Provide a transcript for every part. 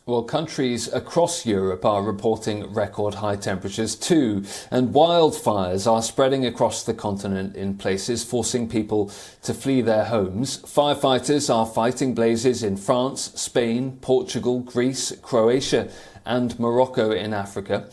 Well, countries across Europe are reporting record high temperatures too, and wildfires are spreading across the continent in places, forcing people to flee their homes. Firefighters are fighting blazes in France, Spain, Portugal, Greece, Croatia and Morocco in Africa.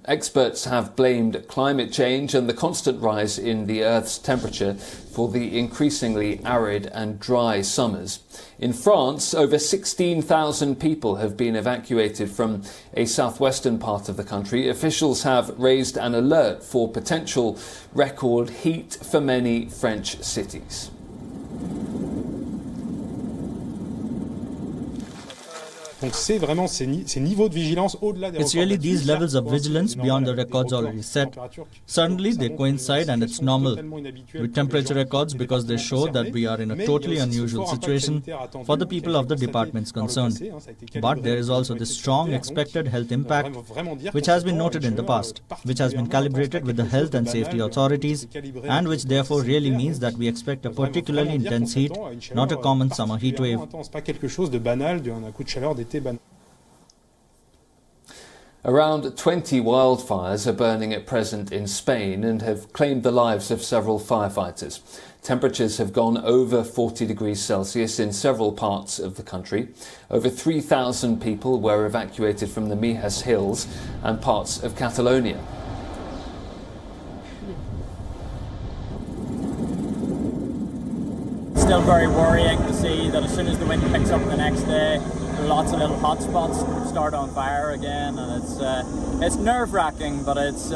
Experts have blamed climate change and the constant rise in the Earth's temperature for the increasingly arid and dry summers. In France, over 16,000 people have been evacuated from a southwestern part of the country. Officials have raised an alert for potential record heat for many French cities. It's really these levels of vigilance beyond the records already set. Certainly they coincide and it's normal with temperature records because they show that we are in a totally unusual situation for the people of the departments concerned. But there is also the strong expected health impact which has been noted in the past, which has been calibrated with the health and safety authorities, and which therefore really means that we expect a particularly intense heat, not a common summer heat wave. Around 20 wildfires are burning at present in Spain and have claimed the lives of several firefighters. Temperatures have gone over 40 degrees Celsius in several parts of the country. Over 3,000 people were evacuated from the Mijas Hills and parts of Catalonia. Still very worrying to see that as soon as the wind picks up the next day, lots of little hot spots start on fire again, and it's nerve-wracking, but it's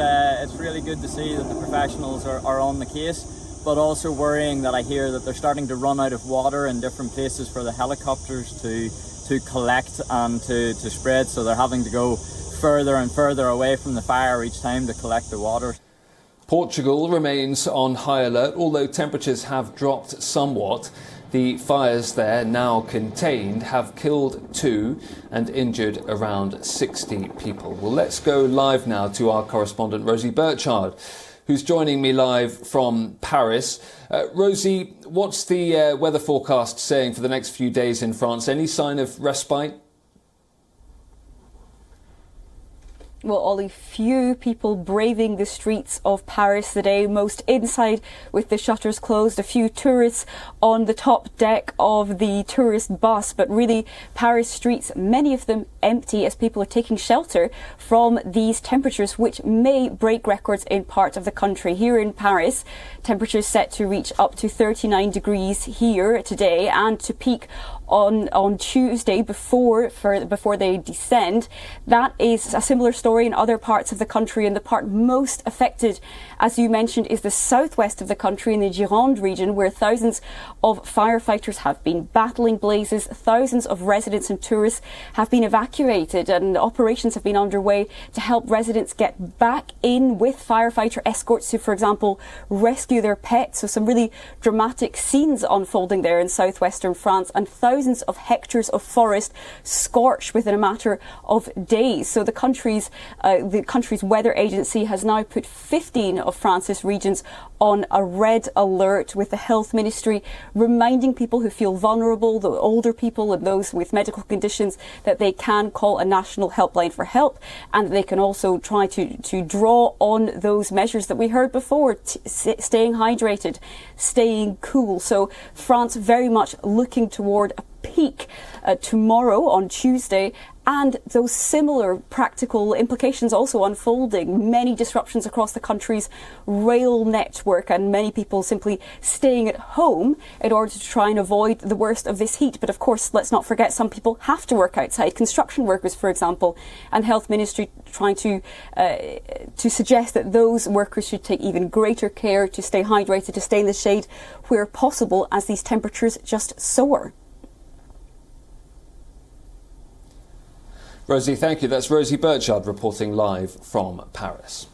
really good to see that the professionals are on the case, but also worrying that I hear that they're starting to run out of water in different places for the helicopters to collect and to spread, so they're having to go further and further away from the fire each time to collect the water. Portugal remains on high alert, although temperatures have dropped somewhat. The fires there, now contained, have killed 2 and injured around 60 people. Well, let's go live now to our correspondent Rosie Burchard, who's joining me live from Paris. Rosie, what's the weather forecast saying for the next few days in France? Any sign of respite? Well, only few people braving the streets of Paris today, most inside with the shutters closed, a few tourists on the top deck of the tourist bus, but really Paris streets, many of them empty as people are taking shelter from these temperatures which may break records in parts of the country. Here in Paris, temperatures set to reach up to 39 degrees here today and to peak on Tuesday before they descend. That is a similar story in other parts of the country, and the part most affected, as you mentioned, is the southwest of the country in the Gironde region, where thousands of firefighters have been battling blazes. Thousands of residents and tourists have been evacuated, and operations have been underway to help residents get back in with firefighter escorts to, for example, rescue their pets. So some really dramatic scenes unfolding there in southwestern France, and thousands of hectares of forest scorched within a matter of days. So the country's weather agency has now put 15 of France's regions on a red alert, with the health ministry reminding people who feel vulnerable, the older people and those with medical conditions, that they can call a national helpline for help, and they can also try to draw on those measures that we heard before, staying hydrated, staying cool. So France very much looking toward a peak tomorrow on Tuesday, and those similar practical implications also unfolding. Many disruptions across the country's rail network, and many people simply staying at home in order to try and avoid the worst of this heat. But of course, let's not forget, some people have to work outside, construction workers, for example, and health ministry trying to suggest that those workers should take even greater care to stay hydrated, to stay in the shade where possible, as these temperatures just soar. Rosie, thank you. That's Rosie Burchard reporting live from Paris.